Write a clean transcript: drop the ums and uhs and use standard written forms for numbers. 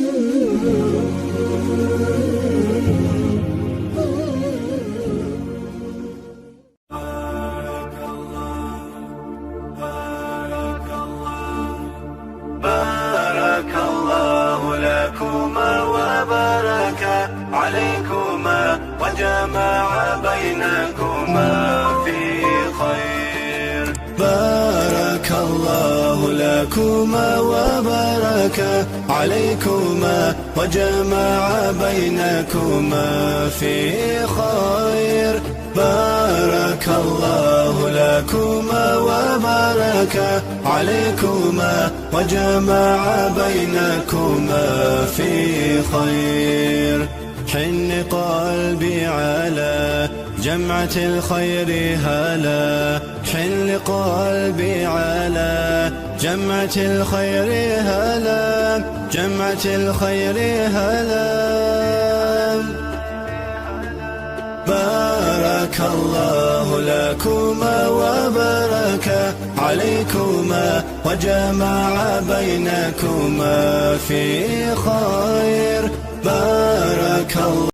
بارك الله لكما وبارك عليكما وجمع بينكما في خير. بارك الله لكما وبارك عليكما وجمع بينكما في خير. بارك الله لكما وبارك عليكما وجمع بينكما في خير. حن قلبي على جمعة الخير هلا، حن قلبي على جمعة الخير هلا، جمعة الخير هلا. بارك الله لكما وبارك عليكما وجمع بينكما في خير. بارك الله